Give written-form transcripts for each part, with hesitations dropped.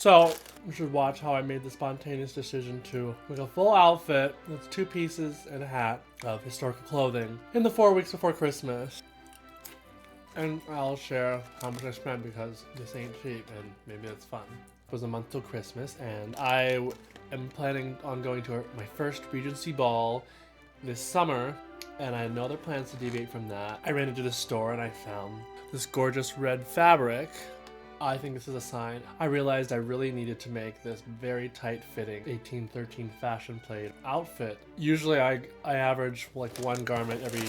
So, you should watch how I made the spontaneous decision to make a full outfit with 2 pieces and a hat of historical clothing in the 4 weeks before Christmas. And I'll share how much I spent because this ain't cheap and maybe it's fun. It was a month till Christmas and I am planning on going to my first Regency ball this summer, and I had no other plans to deviate from that. I ran into the store and I found this gorgeous red fabric. I think this is a sign. I realized I really needed to make this very tight-fitting 1813 fashion plate outfit. Usually I average like 1 garment every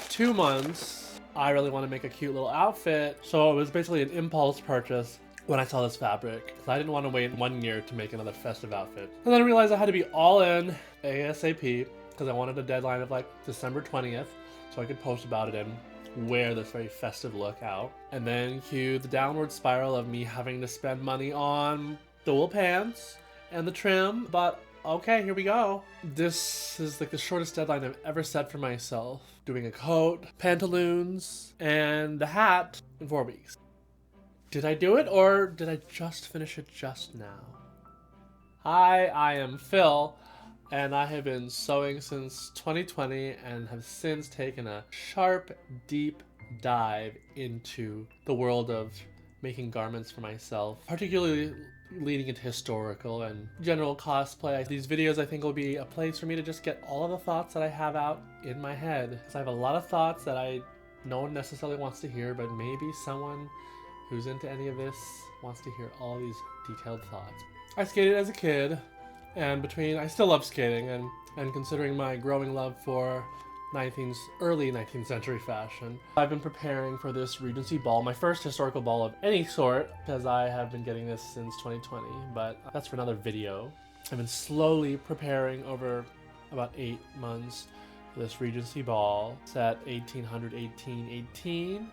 2 months. I really want to make a cute little outfit, so it was basically an impulse purchase when I saw this fabric, because I didn't want to wait 1 year to make another festive outfit. And then I realized I had to be all in ASAP, because I wanted a deadline of like December 20th, so I could post about it and wear this very festive look out. And then cue the downward spiral of me having to spend money on the wool pants and the trim, but okay, here we go. This is like the shortest deadline I've ever set for myself. Doing a coat, pantaloons, and a hat in 4 weeks. Did I do it, or did I just finish it just now? Hi, I am Phil, and I have been sewing since 2020 and have since taken a sharp, deep dive into the world of making garments for myself, particularly leading into historical and general cosplay. These videos I think will be a place for me to just get all of the thoughts that I have out in my head. Because I have a lot of thoughts that no one necessarily wants to hear, but maybe someone who's into any of this wants to hear all these detailed thoughts. I skated as a kid, and I still love skating, and considering my growing love for early 19th century fashion, I've been preparing for this Regency ball, my first historical ball of any sort, because I have been getting this since 2020, but that's for another video. I've been slowly preparing over about 8 months for this Regency ball, set 1818,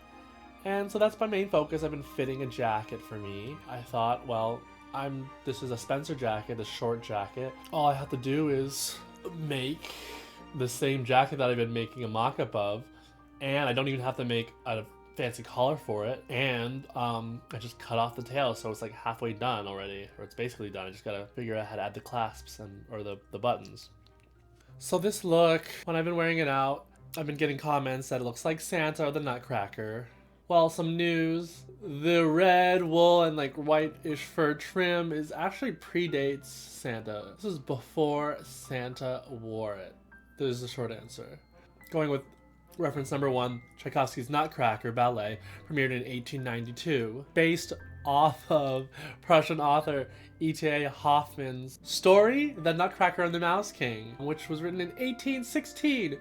and so that's my main focus. I've been fitting a jacket for me. I thought, well, this is a Spencer jacket, a short jacket. All I have to do is make the same jacket that I've been making a mock-up of, and I don't even have to make a fancy collar for it, and I just cut off the tail, so it's like halfway done already, or it's basically done. I just gotta figure out how to add the clasps or the buttons. So this look, when I've been wearing it out, I've been getting comments that it looks like Santa or the Nutcracker. Well, some news. The red wool and like white-ish fur trim actually predates Santa. This is before Santa wore it. This is the short answer. Going with reference number 1, Tchaikovsky's Nutcracker ballet premiered in 1892, based off of Prussian author E.T.A. Hoffmann's story, The Nutcracker and the Mouse King, which was written in 1816.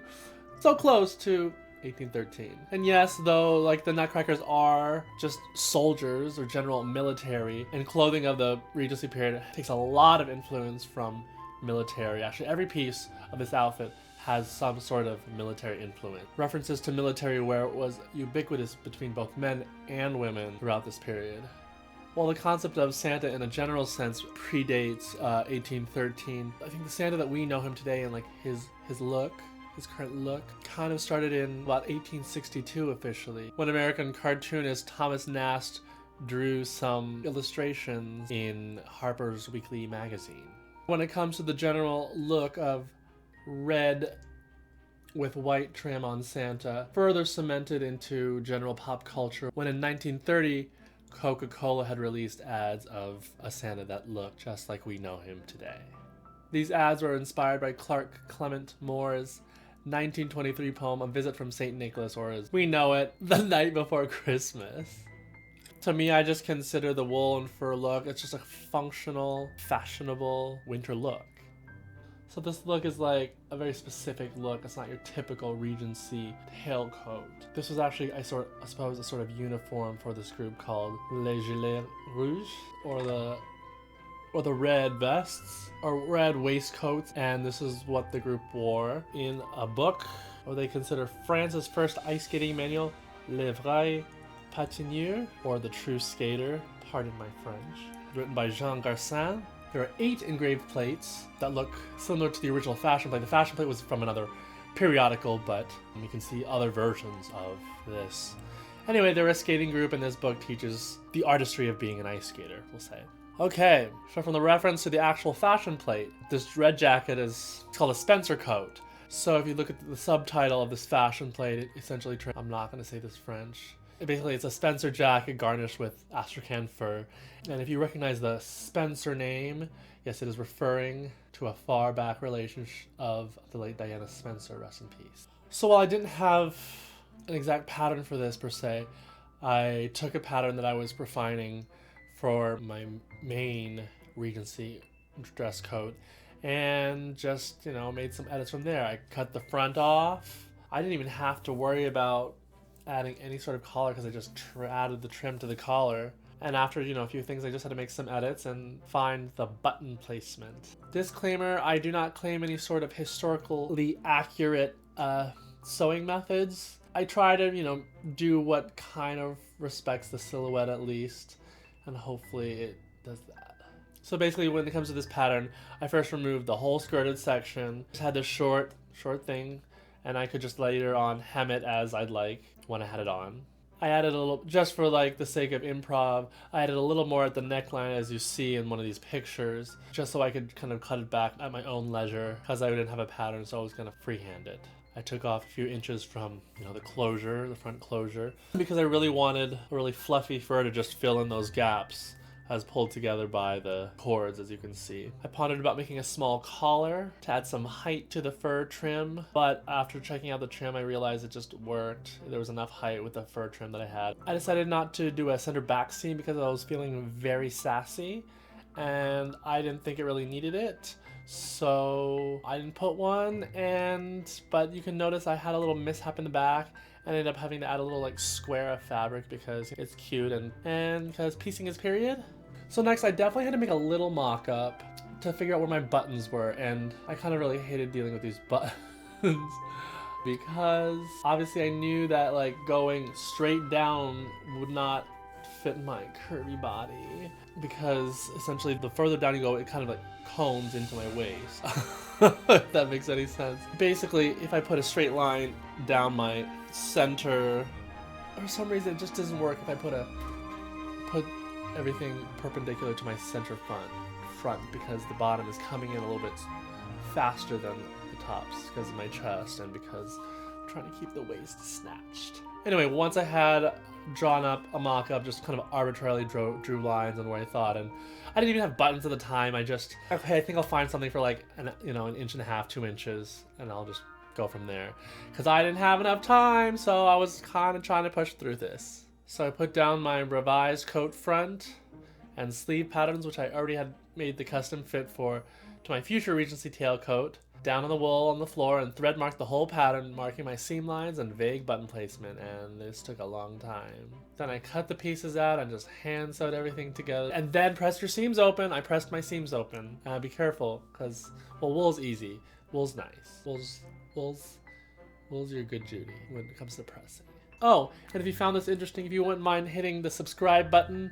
So close to 1813. And yes, though, like the Nutcrackers are just soldiers or general military, and clothing of the Regency period takes a lot of influence from military. Actually, every piece of this outfit has some sort of military influence. References to military wear was ubiquitous between both men and women throughout this period. While the concept of Santa in a general sense predates 1813, I think the Santa that we know him today and like his current look kind of started in about 1862 officially, when American cartoonist Thomas Nast drew some illustrations in Harper's Weekly magazine. When it comes to the general look of red with white trim on Santa, further cemented into general pop culture when in 1930 Coca-Cola had released ads of a Santa that looked just like we know him today. These ads were inspired by Clark Clement Moore's 1923 poem, A Visit from St. Nicholas, or as we know it, The Night Before Christmas. To me, I just consider the wool and fur look, it's just a functional, fashionable winter look. So this look is like a very specific look. It's not your typical Regency tailcoat. This was actually, I suppose, a sort of uniform for this group called Les Gilets Rouges, or the red vests, or red waistcoats, and this is what the group wore in a book, or they consider France's first ice skating manual, Le Vrai Patineur, or The True Skater, pardon my French, written by Jean Garcin. There are 8 engraved plates that look similar to the original fashion plate. The fashion plate was from another periodical, but you can see other versions of this. Anyway, they're a skating group, and this book teaches the artistry of being an ice skater, we'll say. Okay, so from the reference to the actual fashion plate, this red jacket is called a Spencer coat. So if you look at the subtitle of this fashion plate, it essentially, I'm not going to say this French. Basically, it's a Spencer jacket garnished with Astrakhan fur. And if you recognize the Spencer name, yes, it is referring to a far back relation of the late Diana Spencer, rest in peace. So while I didn't have an exact pattern for this per se, I took a pattern that I was refining for my main Regency dress coat and just, made some edits from there. I cut the front off. I didn't even have to worry about adding any sort of collar because I just added the trim to the collar. And after, a few things, I just had to make some edits and find the button placement. Disclaimer, I do not claim any sort of historically accurate sewing methods. I try to, do what kind of respects the silhouette at least, and hopefully it does that. So basically, when it comes to this pattern, I first removed the whole skirted section. Just had this short thing, and I could just later on hem it as I'd like when I had it on. I added a little, just for like the sake of improv, I added a little more at the neckline as you see in one of these pictures, just so I could kind of cut it back at my own leisure because I didn't have a pattern, so I was gonna freehand it. I took off a few inches from, the closure, the front closure, because I really wanted a really fluffy fur to just fill in those gaps as pulled together by the cords, as you can see. I pondered about making a small collar to add some height to the fur trim, but after checking out the trim, I realized it just worked. There was enough height with the fur trim that I had. I decided not to do a center back seam because I was feeling very sassy, and I didn't think it really needed it. So I didn't put one, but you can notice I had a little mishap in the back and ended up having to add a little like square of fabric because it's cute and because piecing is period. So next I definitely had to make a little mock-up to figure out where my buttons were, and I kind of really hated dealing with these buttons because obviously I knew that like going straight down would not fit my curvy body, because essentially the further down you go, it kind of like cones into my waist. If that makes any sense. Basically, if I put a straight line down my center, for some reason it just doesn't work if I put everything perpendicular to my center front because the bottom is coming in a little bit faster than the tops because of my chest and because I'm trying to keep the waist snatched. Anyway, once I had drawn up a mock-up, just kind of arbitrarily drew lines on where I thought, and I didn't even have buttons at the time. I think I'll find something for like an inch and a half, 2 inches, and I'll just go from there. Because I didn't have enough time, so I was kind of trying to push through this. So I put down my revised coat front and sleeve patterns, which I already had made the custom fit for, to my future Regency tailcoat, down on the wool on the floor, and thread marked the whole pattern, marking my seam lines and vague button placement, and this took a long time. Then I cut the pieces out and just hand sewed everything together, and then press your seams open. I pressed my seams open. Be careful, because, well, wool's easy. Wool's nice. Wool's your good Judy when it comes to pressing. Oh, and if you found this interesting, if you wouldn't mind hitting the subscribe button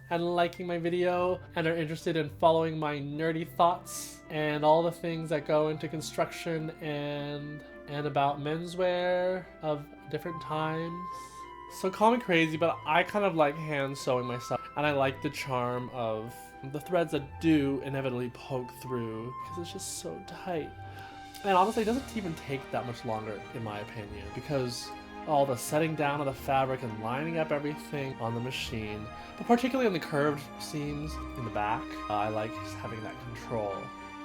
and liking my video and are interested in following my nerdy thoughts and all the things that go into construction and about menswear of different times. So call me crazy, but I kind of like hand sewing myself, and I like the charm of the threads that do inevitably poke through because it's just so tight. And honestly, it doesn't even take that much longer in my opinion, because all the setting down of the fabric and lining up everything on the machine, but particularly on the curved seams in the back, I like just having that control.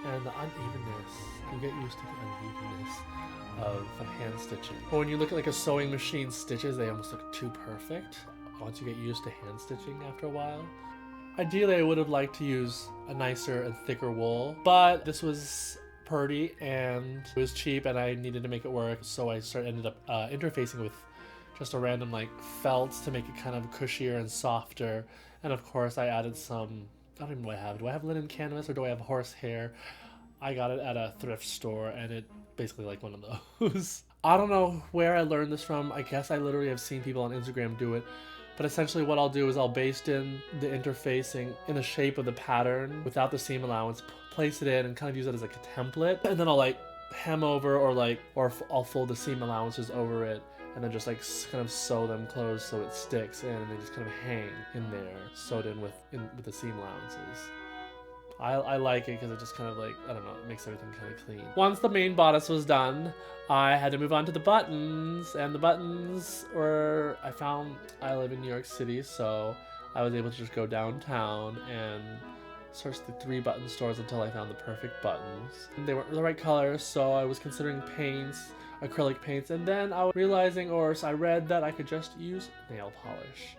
And the unevenness, you get used to the unevenness of hand stitching. But when you look at like a sewing machine stitches, they almost look too perfect once you get used to hand stitching after a while. Ideally, I would have liked to use a nicer and thicker wool, but this was purdy and it was cheap and I needed to make it work, so I ended up interfacing with just a random like felt to make it kind of cushier and softer. And of course I added some, I don't even know what I have. Do I have linen canvas or do I have horsehair? I got it at a thrift store and it basically like one of those. I don't know where I learned this from. I guess I literally have seen people on Instagram do it. But essentially what I'll do is I'll baste in the interfacing in the shape of the pattern without the seam allowance, place it in and kind of use it as like a template. And then I'll like hem over or I'll fold the seam allowances over it and then just like kind of sew them closed so it sticks in, and they just kind of hang in there, sewed in with the seam allowances. I like it because it just kind of like, I don't know, it makes everything kind of clean. Once the main bodice was done, I had to move on to the buttons, and the buttons were, I live in New York City, so I was able to just go downtown and search the 3 button stores until I found the perfect buttons. They weren't the right colors, so I was considering paints, acrylic paints, and then I was realizing, I read that I could just use nail polish.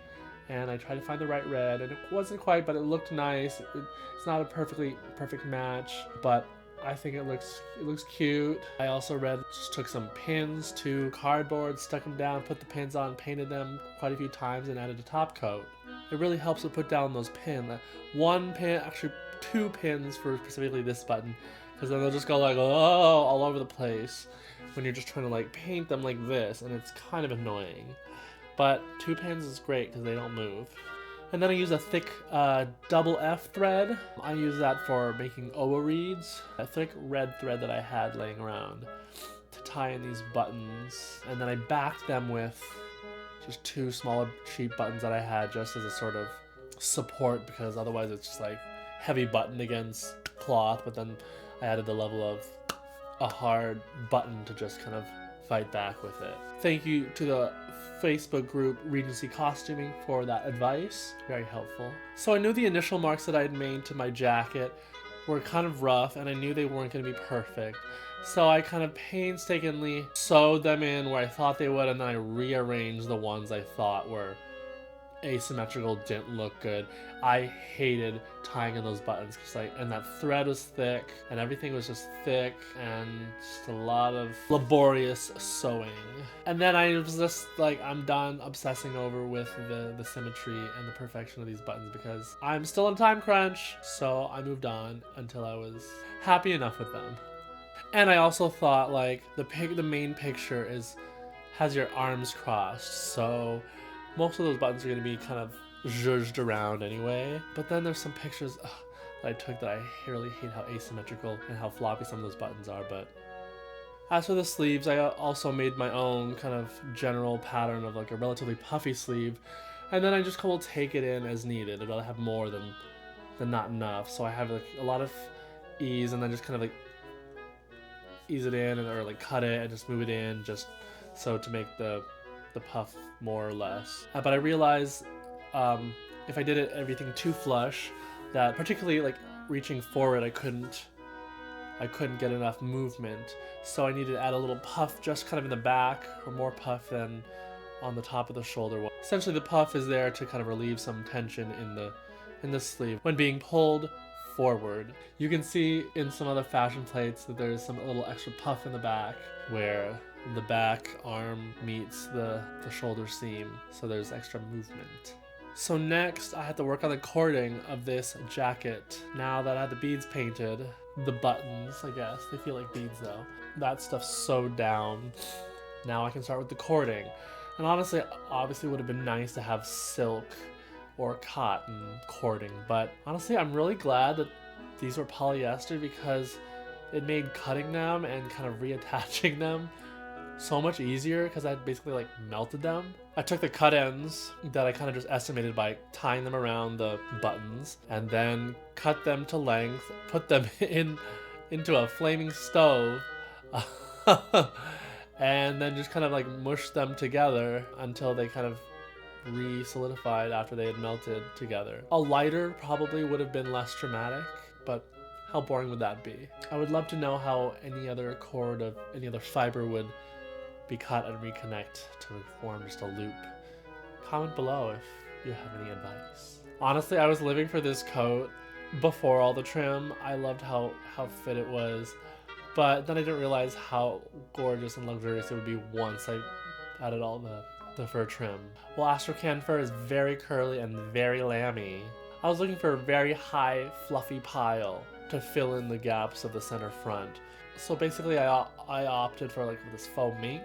And I tried to find the right red, and it wasn't quite, but it looked nice. It's not a perfect match, but I think it looks cute. I also just took some pins to cardboard, stuck them down, put the pins on, painted them quite a few times, and added a top coat. It really helps to put down those pins. One pin, actually 2 pins for specifically this button, because then they'll just go like, oh, all over the place when you're just trying to like paint them like this, and it's kind of annoying. But 2 pins is great because they don't move. And then I use a thick double F thread. I use that for making OA reeds. A thick red thread that I had laying around to tie in these buttons. And then I backed them with just 2 smaller cheap buttons that I had just as a sort of support, because otherwise it's just like heavy button against cloth. But then I added the level of a hard button to just kind of fight back with it. Thank you to the Facebook group Regency Costuming for that advice. Very helpful. So I knew the initial marks that I had made to my jacket were kind of rough, and I knew they weren't going to be perfect. So I kind of painstakingly sewed them in where I thought they would, and then I rearranged the ones I thought were asymmetrical, didn't look good. I hated tying in those buttons because and that thread was thick, and everything was just thick, and just a lot of laborious sewing. And then I was just like, I'm done obsessing over with the symmetry and the perfection of these buttons because I'm still on time crunch. So I moved on until I was happy enough with them. And I also thought like the main picture has your arms crossed, so most of those buttons are going to be kind of zhuzhed around anyway. But then there's some pictures that I took that I really hate how asymmetrical and how floppy some of those buttons are. But as for the sleeves, I also made my own kind of general pattern of like a relatively puffy sleeve. And then I just will take it in as needed. I'd rather have more than not enough. So I have like a lot of ease, and then just kind of like ease it in or like cut it and just move it in just so to make the puff more or less. But I realized if I did everything too flush, that particularly like reaching forward, I couldn't get enough movement. So I needed to add a little puff just kind of in the back, or more puff than on the top of the shoulder. Essentially the puff is there to kind of relieve some tension in the sleeve when being pulled forward. You can see in some other fashion plates that there's some little extra puff in the back where the back arm meets the shoulder seam, so there's extra movement. So next I had to work on the cording of this jacket. Now that I had the beads painted, the buttons, I guess, they feel like beads though, that stuff's sewed down. Now I can start with the cording. And honestly, obviously it would have been nice to have silk or cotton cording, but honestly I'm really glad that these were polyester because it made cutting them and kind of reattaching them so much easier because I basically like melted them. I took the cut ends that I kind of just estimated by tying them around the buttons, and then cut them to length, put them into a flaming stove, and then just kind of like mushed them together until they kind of re-solidified after they had melted together. A lighter probably would have been less dramatic, but how boring would that be? I would love to know how any other cord of any other fiber would be cut and reconnect to form just a loop. Comment below if you have any advice. Honestly, I was living for this coat before all the trim. I loved how fit it was, but then I didn't realize how gorgeous and luxurious it would be once I added all the fur trim. Well, Astrakhan fur is very curly and very lammy. I was looking for a very high, fluffy pile to fill in the gaps of the center front. So basically I opted for like this faux mink.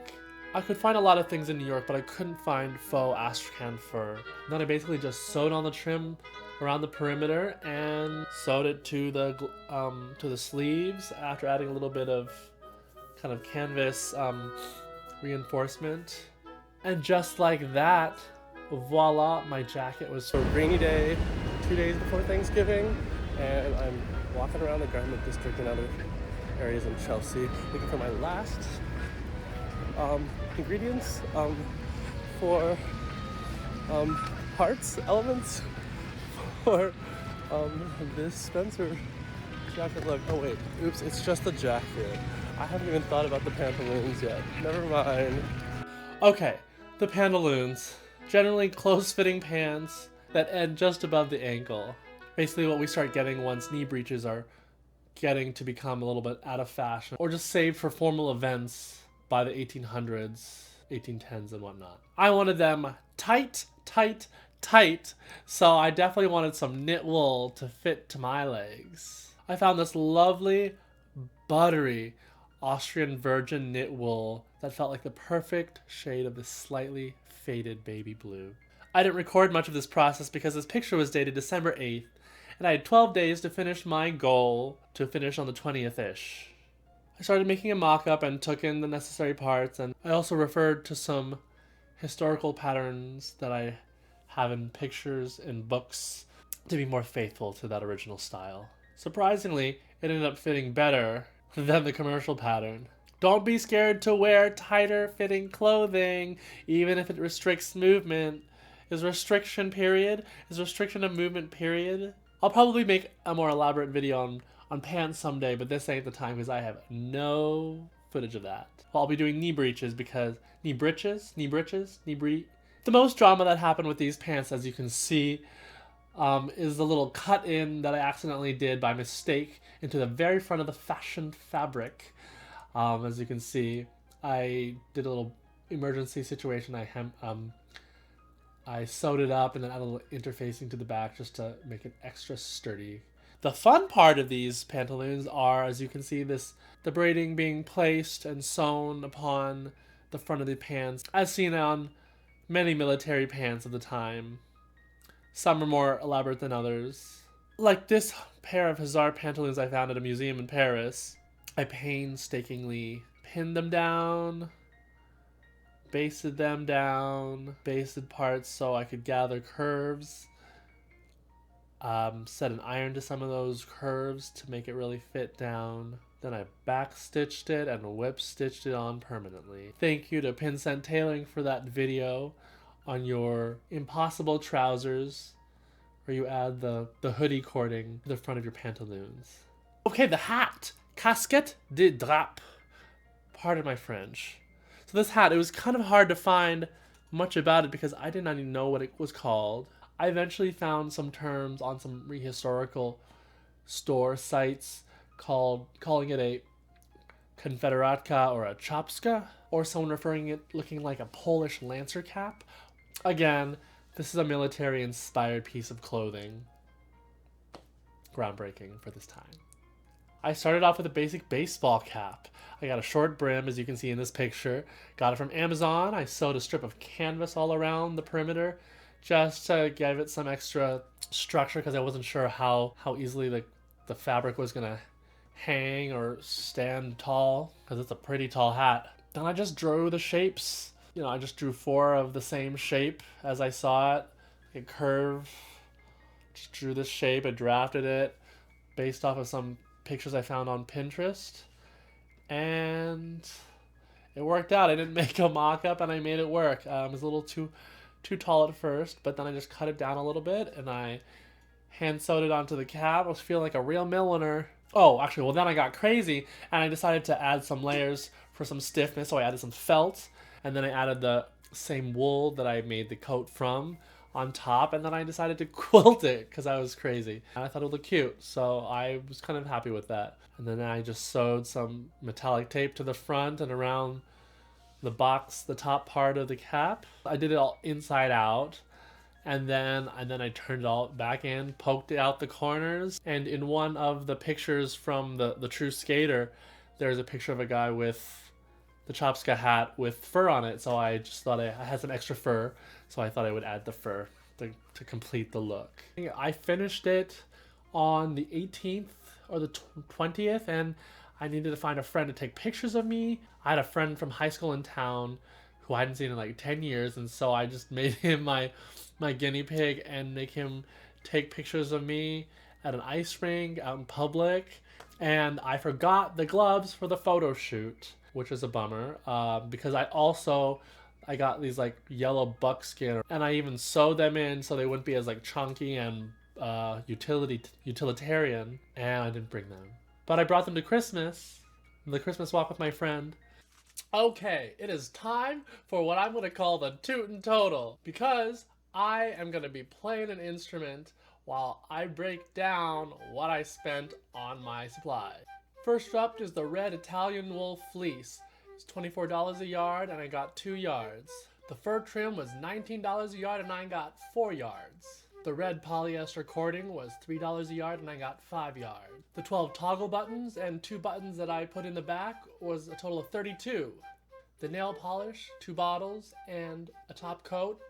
I could find a lot of things in New York, but I couldn't find faux Astrakhan fur. Then I basically just sewed on the trim around the perimeter and sewed it to the sleeves after adding a little bit of kind of canvas reinforcement And just like that, voila, my jacket was A rainy day, 2 days before Thanksgiving, and I'm walking around the garment district and other areas in Chelsea looking for my last ingredients for parts, elements for this Spencer jacket look. Oh wait, oops, it's just a jacket. I haven't even thought about the pantaloons yet. Never mind. Okay, the pantaloons. Generally close-fitting pants that end just above the ankle. Basically what we start getting once knee breeches are getting to become a little bit out of fashion, or just saved for formal events by the 1800s, 1810s and whatnot. I wanted them tight, tight, tight, so I definitely wanted some knit wool to fit to my legs. I found this lovely, buttery Austrian virgin knit wool that felt like the perfect shade of this slightly faded baby blue. I didn't record much of this process because this picture was dated December 8th, and I had 12 days to finish my goal to finish on the 20th-ish. I started making a mock-up and took in the necessary parts, and I also referred to some historical patterns that I have in pictures in books to be more faithful to that original style. Surprisingly, it ended up fitting better than the commercial pattern. Don't be scared to wear tighter fitting clothing, even if it restricts movement. Is restriction of movement period? I'll probably make a more elaborate video on pants someday, but this ain't the time because I have no footage of that. Well, I'll be doing knee breeches because the most drama that happened with these pants, as you can see, is the little cut in that I accidentally did by mistake into the very front of the fashioned fabric. As you can see, I did a little emergency situation. I sewed it up and then added a little interfacing to the back just to make it extra sturdy. The fun part of these pantaloons are, as you can see, the braiding being placed and sewn upon the front of the pants, as seen on many military pants of the time. Some are more elaborate than others. Like this pair of Hussar pantaloons I found at a museum in Paris. I painstakingly pinned them down, basted them down, basted parts so I could gather curves, set an iron to some of those curves to make it really fit down. Then I backstitched it and whip stitched it on permanently. Thank you to Pincent Tailoring for that video on your impossible trousers, where you add the hoodie cording to the front of your pantaloons. Okay, the hat. Casquette de drap. Pardon my French. So this hat, it was kind of hard to find much about it because I did not even know what it was called. I eventually found some terms on some historical store sites calling it a Confederatka or a Czapka, or someone referring it looking like a Polish lancer cap. Again, this is a military-inspired piece of clothing. Groundbreaking for this time. I started off with a basic baseball cap. I got a short brim, as you can see in this picture. Got it from Amazon. I sewed a strip of canvas all around the perimeter just to give it some extra structure because I wasn't sure how easily the fabric was going to hang or stand tall, because it's a pretty tall hat. Then I just drew the shapes. I just drew 4 of the same shape as I saw it. A curve. Just drew this shape. I drafted it based off of some pictures I found on Pinterest, and it worked out. I didn't make a mock-up and I made it work. It was a little too tall at first, but then I just cut it down a little bit and I hand sewed it onto the cap. I was feeling like a real milliner. Oh, actually, well, then I got crazy and I decided to add some layers for some stiffness, so I added some felt, and then I added the same wool that I made the coat from on top, and then I decided to quilt it because I was crazy. And I thought it would look cute, so I was kind of happy with that. And then I just sewed some metallic tape to the front and around the box, the top part of the cap. I did it all inside out, and then I turned it all back in, poked out the corners, and in one of the pictures from the True Skater, there's a picture of a guy with the Czapka hat with fur on it, so I just thought I had some extra fur, so I thought I would add the fur to complete the look. I finished it on the 18th or the 20th, and I needed to find a friend to take pictures of me. I had a friend from high school in town who I hadn't seen in like 10 years, and so I just made him my guinea pig and make him take pictures of me at an ice rink out in public. And I forgot the gloves for the photo shoot, which is a bummer, because I got these like yellow buckskin, and I even sewed them in so they wouldn't be as like chunky and utilitarian, and I didn't bring them. But I brought them to Christmas, the Christmas walk with my friend. Okay, it is time for what I'm going to call the toot and total, because I am going to be playing an instrument while I break down what I spent on my supplies. First up is the red Italian wool fleece. It's $24 a yard, and I got 2 yards. The fur trim was $19 a yard, and I got 4 yards. The red polyester cording was $3 a yard, and I got 5 yards. The 12 toggle buttons and 2 buttons that I put in the back was a total of 32. The nail polish, 2 bottles, and a top coat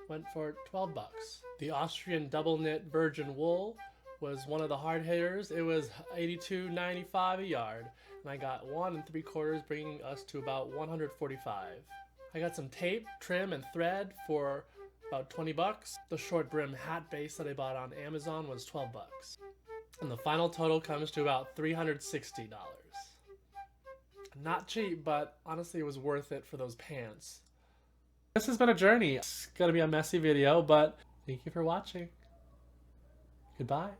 went for 12 bucks. The Austrian double knit virgin wool was one of the hard hitters. It was $82.95 a yard, and I got 1 3/4, bringing us to about $145. I got some tape, trim, and thread for about 20 bucks. The short brim hat base that I bought on Amazon was 12 bucks. And the final total comes to about $360. Not cheap, but honestly it was worth it for those pants. This has been a journey. It's gonna be a messy video, but thank you for watching. Goodbye.